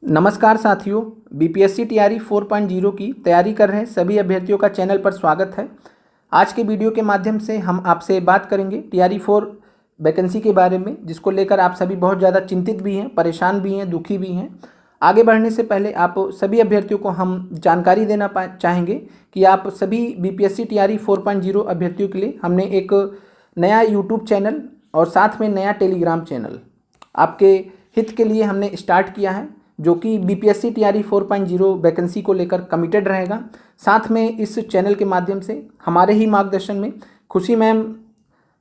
नमस्कार साथियों, BPSC TRE 4.0 की तैयारी कर रहे सभी अभ्यर्थियों का चैनल पर स्वागत है। आज के वीडियो के माध्यम से हम आपसे बात करेंगे टीआरई 4 वैकेंसी के बारे में, जिसको लेकर आप सभी बहुत ज़्यादा चिंतित भी हैं, परेशान भी हैं, दुखी भी हैं। आगे बढ़ने से पहले आप सभी अभ्यर्थियों को हम जानकारी देना चाहेंगे कि आप सभी बीपीएससी टीआरई 4.0 अभ्यर्थियों के लिए हमने एक नया यूट्यूब चैनल और साथ में नया टेलीग्राम चैनल आपके हित के लिए हमने स्टार्ट किया है, जो कि बीपीएससी टीआरई 4.0 वैकेंसी को लेकर कमिटेड रहेगा। साथ में इस चैनल के माध्यम से हमारे ही मार्गदर्शन में खुशी मैम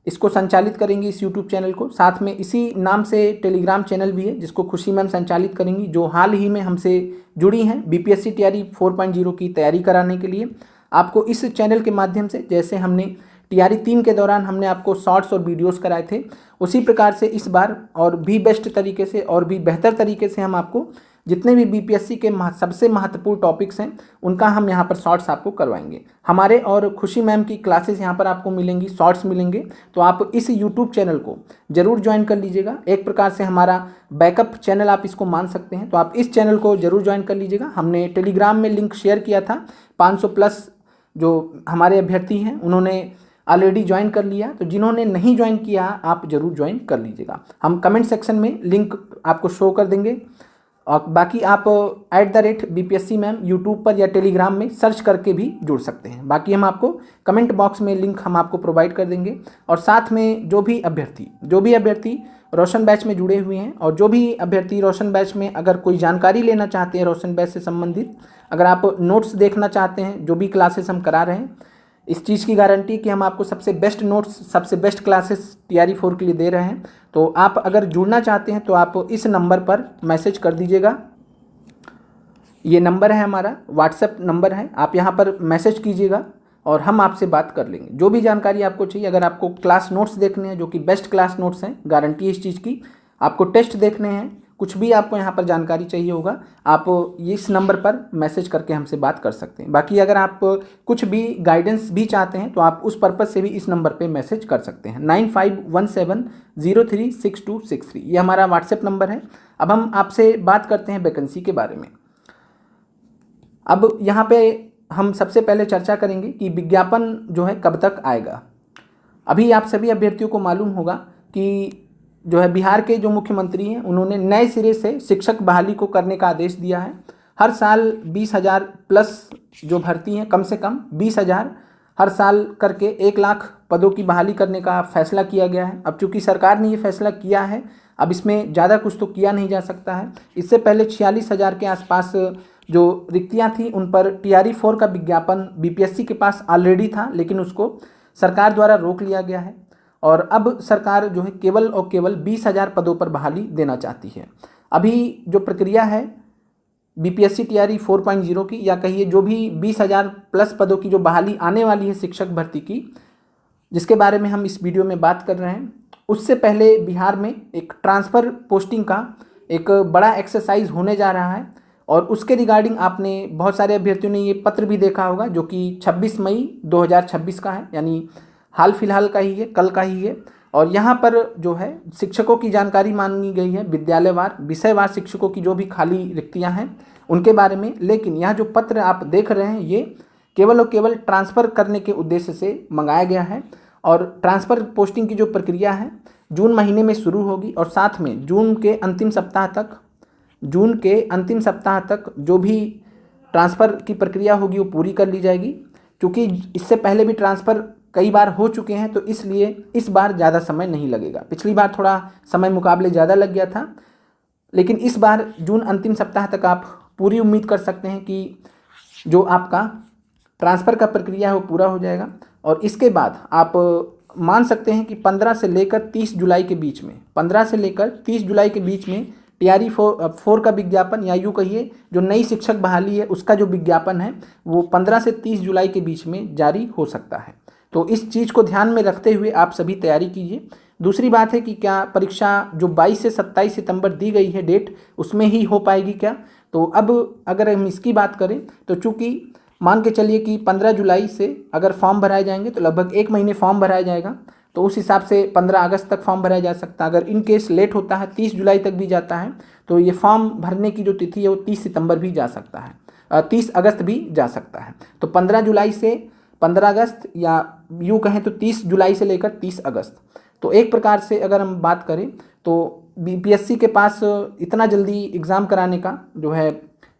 इसको संचालित करेंगी, इस यूट्यूब चैनल को। साथ में इसी नाम से टेलीग्राम चैनल भी है, जिसको खुशी मैम संचालित करेंगी, जो हाल ही में हमसे जुड़ी हैं बीपीएससी टीआरई 4.0 की तैयारी कराने के लिए। आपको इस चैनल के माध्यम से, जैसे हमने टीआरई 3 के दौरान हमने आपको शॉर्ट्स और वीडियोस कराए थे, उसी प्रकार से इस बार और भी बेस्ट तरीके से और भी बेहतर तरीके से हम आपको जितने भी बीपीएससी के सबसे महत्वपूर्ण टॉपिक्स हैं उनका हम यहाँ पर शॉर्ट्स आपको करवाएंगे। हमारे और खुशी मैम की क्लासेस यहाँ पर आपको मिलेंगी, शॉर्ट्स मिलेंगे, तो आप इस यूट्यूब चैनल को ज़रूर ज्वाइन कर लीजिएगा। एक प्रकार से हमारा बैकअप चैनल आप इसको मान सकते हैं, तो आप इस चैनल को ज़रूर ज्वाइन कर लीजिएगा। हमने टेलीग्राम में लिंक शेयर किया था, 500 प्लस जो हमारे अभ्यर्थी हैं उन्होंने ऑलरेडी ज्वाइन कर लिया, तो जिन्होंने नहीं ज्वाइन किया आप ज़रूर ज्वाइन कर लीजिएगा। हम कमेंट सेक्शन में लिंक आपको शो कर देंगे, और बाकी आप @BPSC मैम यूट्यूब पर या टेलीग्राम में सर्च करके भी जुड़ सकते हैं। बाकी हम आपको कमेंट बॉक्स में लिंक हम आपको प्रोवाइड कर देंगे। और साथ में जो भी अभ्यर्थी रोशन बैच में जुड़े हुए हैं, और जो भी अभ्यर्थी रोशन बैच में अगर कोई जानकारी लेना चाहते हैं रोशन बैच से संबंधित, अगर आप नोट्स देखना चाहते हैं, जो भी क्लासेस हम करा रहे हैं, इस चीज़ की गारंटी कि हम आपको सबसे बेस्ट नोट्स, सबसे बेस्ट क्लासेस टीआरई 4 के लिए दे रहे हैं। तो आप अगर जुड़ना चाहते हैं तो आप इस नंबर पर मैसेज कर दीजिएगा। ये नंबर है हमारा, व्हाट्सएप नंबर है, आप यहाँ पर मैसेज कीजिएगा और हम आपसे बात कर लेंगे। जो भी जानकारी आपको चाहिए, अगर आपको क्लास नोट्स देखने हैं जो कि बेस्ट क्लास नोट्स हैं, गारंटी है इस चीज़ की, आपको टेस्ट देखने हैं, कुछ भी आपको यहाँ पर जानकारी चाहिए होगा, आप इस नंबर पर मैसेज करके हमसे बात कर सकते हैं। बाकी अगर आप कुछ भी गाइडेंस भी चाहते हैं तो आप उस पर्पज़ से भी इस नंबर पे मैसेज कर सकते हैं। 9517036263 ये हमारा व्हाट्सएप नंबर है। अब हम आपसे बात करते हैं वैकेंसी के बारे में। अब यहाँ पे हम सबसे पहले चर्चा करेंगे कि विज्ञापन जो है कब तक आएगा। अभी आप सभी अभ्यर्थियों को मालूम होगा कि जो है बिहार के जो मुख्यमंत्री हैं उन्होंने नए सिरे से शिक्षक बहाली को करने का आदेश दिया है। हर साल 20,000 प्लस जो भर्ती हैं, कम से कम 20,000 हर साल करके 1 लाख पदों की बहाली करने का फैसला किया गया है। अब चूंकि सरकार ने ये फैसला किया है, अब इसमें ज़्यादा कुछ तो किया नहीं जा सकता है। इससे पहले 46,000 के आसपास जो रिक्तियाँ थी उन पर टीआरई 4 का विज्ञापन बीपीएससी के पास ऑलरेडी था, लेकिन उसको सरकार द्वारा रोक लिया गया है। और अब सरकार जो है केवल और केवल 20,000 पदों पर बहाली देना चाहती है। अभी जो प्रक्रिया है बीपीएससी टीआरई 4.0 की, या कहिए जो भी 20,000 प्लस पदों की जो बहाली आने वाली है शिक्षक भर्ती की, जिसके बारे में हम इस वीडियो में बात कर रहे हैं, उससे पहले बिहार में एक ट्रांसफ़र पोस्टिंग का एक बड़ा एक्सरसाइज होने जा रहा है। और उसके रिगार्डिंग आपने बहुत सारे अभ्यर्थियों ने ये पत्र भी देखा होगा, जो कि 26 मई 2026 का है, यानी हाल फिलहाल का ही है, कल का ही है। और यहाँ पर जो है शिक्षकों की जानकारी मांगी गई है, विद्यालयवार विषयवार शिक्षकों की जो भी खाली रिक्तियाँ हैं उनके बारे में। लेकिन यहाँ जो पत्र आप देख रहे हैं ये केवल और केवल ट्रांसफ़र करने के उद्देश्य से मंगाया गया है। और ट्रांसफ़र पोस्टिंग की जो प्रक्रिया है जून महीने में शुरू होगी, और साथ में जून के अंतिम सप्ताह तक जो भी ट्रांसफ़र की प्रक्रिया होगी वो पूरी कर ली जाएगी। क्योंकि इससे पहले भी ट्रांसफ़र कई बार हो चुके हैं, तो इसलिए इस बार ज़्यादा समय नहीं लगेगा। पिछली बार थोड़ा समय मुकाबले ज़्यादा लग गया था, लेकिन इस बार जून अंतिम सप्ताह तक आप पूरी उम्मीद कर सकते हैं कि जो आपका ट्रांसफ़र का प्रक्रिया है वो पूरा हो जाएगा। और इसके बाद आप मान सकते हैं कि 15 से लेकर 30 जुलाई के बीच में टीआरई 4 का विज्ञापन, या यूँ कहिए जो नई शिक्षक बहाली है उसका जो विज्ञापन है वो 15 से 30 जुलाई के बीच में जारी हो सकता है। तो इस चीज़ को ध्यान में रखते हुए आप सभी तैयारी कीजिए। दूसरी बात है कि क्या परीक्षा जो 22 से 27 सितंबर दी गई है डेट, उसमें ही हो पाएगी क्या? तो अब अगर हम इसकी बात करें तो चूँकि मान के चलिए कि 15 जुलाई से अगर फॉर्म भराए जाएंगे तो लगभग 1 महीने फॉर्म भराया जाएगा। तो उस हिसाब से 15 अगस्त तक फॉर्म भरा जा सकता है। अगर इन केस लेट होता है 30 जुलाई तक भी जाता है तो ये फॉर्म भरने की जो तिथि है वो 30 सितंबर भी जा सकता है, 30 अगस्त भी जा सकता है। तो 15 जुलाई से 15 अगस्त या यूँ कहें तो 30 जुलाई से लेकर 30 अगस्त। तो एक प्रकार से अगर हम बात करें तो बीपीएससी के पास इतना जल्दी एग्ज़ाम कराने का जो है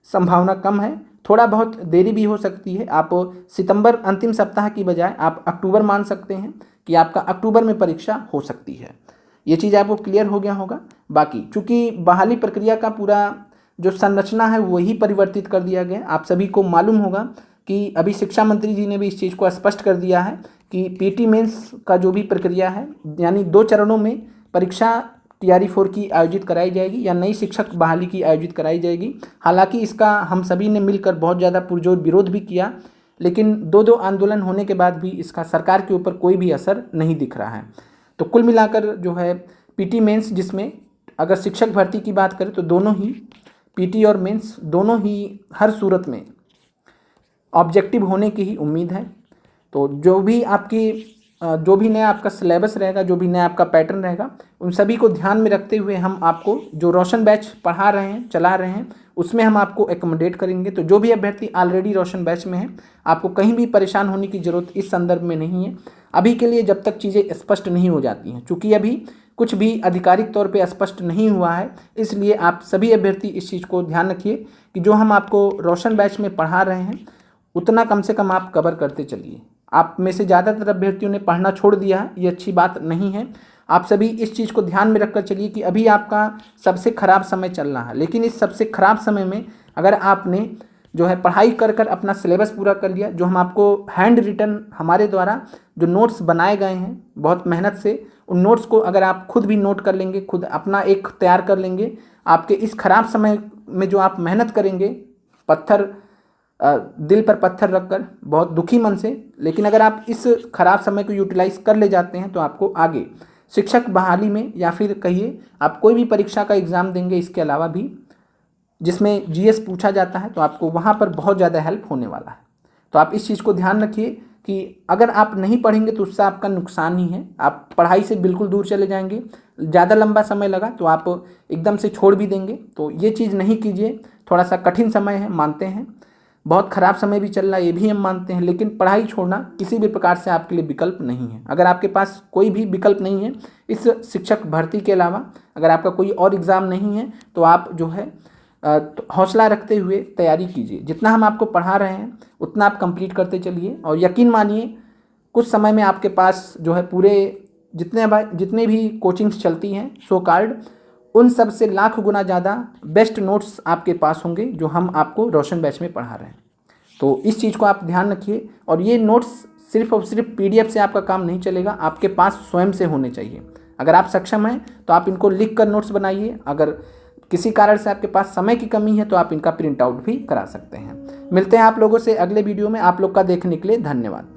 संभावना कम है, थोड़ा बहुत देरी भी हो सकती है। आप सितंबर अंतिम सप्ताह की बजाय आप अक्टूबर मान सकते हैं कि आपका अक्टूबर में परीक्षा हो सकती है। ये चीज़ आपको क्लियर हो गया होगा। बाकी चूँकि बहाली प्रक्रिया का पूरा जो संरचना है वही परिवर्तित कर दिया गया। आप सभी को मालूम होगा कि अभी शिक्षा मंत्री जी ने भी इस चीज़ को स्पष्ट कर दिया है कि पीटी मेंस का जो भी प्रक्रिया है यानी 2 चरणों में परीक्षा टीआरई 4 की आयोजित कराई जाएगी या नई शिक्षक बहाली की आयोजित कराई जाएगी। हालांकि इसका हम सभी ने मिलकर बहुत ज़्यादा पुरजोर विरोध भी किया, लेकिन 2 आंदोलन होने के बाद भी इसका सरकार के ऊपर कोई भी असर नहीं दिख रहा है। तो कुल मिलाकर जो है पीटी मेंस, जिसमें अगर शिक्षक भर्ती की बात करें तो दोनों ही पीटी और मेंस दोनों ही हर सूरत में ऑब्जेक्टिव होने की ही उम्मीद है। तो जो भी नया आपका सिलेबस रहेगा, जो भी नया आपका पैटर्न रहेगा, उन सभी को ध्यान में रखते हुए हम आपको जो रोशन बैच पढ़ा रहे हैं, चला रहे हैं, उसमें हम आपको एकोमोडेट करेंगे। तो जो भी अभ्यर्थी ऑलरेडी रोशन बैच में है, आपको कहीं भी परेशान होने की ज़रूरत इस संदर्भ में नहीं है अभी के लिए, जब तक चीज़ें स्पष्ट नहीं हो जाती हैं। चूँकि अभी कुछ भी आधिकारिक तौर पे स्पष्ट नहीं हुआ है, इसलिए आप सभी अभ्यर्थी इस चीज़ को ध्यान रखिए कि जो हम आपको रोशन बैच में पढ़ा रहे हैं उतना कम से कम आप कवर करते चलिए। आप में से ज़्यादातर अभ्यर्थियों ने पढ़ना छोड़ दिया है, ये अच्छी बात नहीं है। आप सभी इस चीज़ को ध्यान में रखकर चलिए कि अभी आपका सबसे ख़राब समय चल रहा है, लेकिन इस सबसे ख़राब समय में अगर आपने जो है पढ़ाई कर अपना सिलेबस पूरा कर लिया, जो हम आपको हैंड रिटन हमारे द्वारा जो नोट्स बनाए गए हैं बहुत मेहनत से, उन नोट्स को अगर आप खुद भी नोट कर लेंगे, खुद अपना एक तैयार कर लेंगे, आपके इस ख़राब समय में जो आप मेहनत करेंगे दिल पर पत्थर रखकर, बहुत दुखी मन से, लेकिन अगर आप इस खराब समय को यूटिलाइज कर ले जाते हैं तो आपको आगे शिक्षक बहाली में या फिर कहिए आप कोई भी परीक्षा का एग्ज़ाम देंगे इसके अलावा भी जिसमें जीएस पूछा जाता है, तो आपको वहाँ पर बहुत ज़्यादा हेल्प होने वाला है। तो आप इस चीज़ को ध्यान रखिए कि अगर आप नहीं पढ़ेंगे तो उससे आपका नुकसान ही है, आप पढ़ाई से बिल्कुल दूर चले जाएंगे। ज़्यादा लंबा समय लगा तो आप एकदम से छोड़ भी देंगे, तो ये चीज़ नहीं कीजिए। थोड़ा सा कठिन समय है, मानते हैं, बहुत ख़राब समय भी चल रहा है, ये भी हम मानते हैं, लेकिन पढ़ाई छोड़ना किसी भी प्रकार से आपके लिए विकल्प नहीं है। अगर आपके पास कोई भी विकल्प नहीं है इस शिक्षक भर्ती के अलावा, अगर आपका कोई और एग्ज़ाम नहीं है, तो आप जो है हौसला रखते हुए तैयारी कीजिए। जितना हम आपको पढ़ा रहे हैं उतना आप कंप्लीट करते चलिए, और यकीन मानिए कुछ समय में आपके पास जो है पूरे जितने भी कोचिंग्स चलती हैं सो कॉल्ड, उन सब से लाख गुना ज़्यादा बेस्ट नोट्स आपके पास होंगे जो हम आपको रोशन बैच में पढ़ा रहे हैं। तो इस चीज़ को आप ध्यान रखिए, और ये नोट्स सिर्फ और सिर्फ पीडीएफ से आपका काम नहीं चलेगा, आपके पास स्वयं से होने चाहिए। अगर आप सक्षम हैं तो आप इनको लिख कर नोट्स बनाइए, अगर किसी कारण से आपके पास समय की कमी है तो आप इनका प्रिंट आउट भी करा सकते हैं। मिलते हैं आप लोगों से अगले वीडियो में। आप लोग का देखने के लिए धन्यवाद।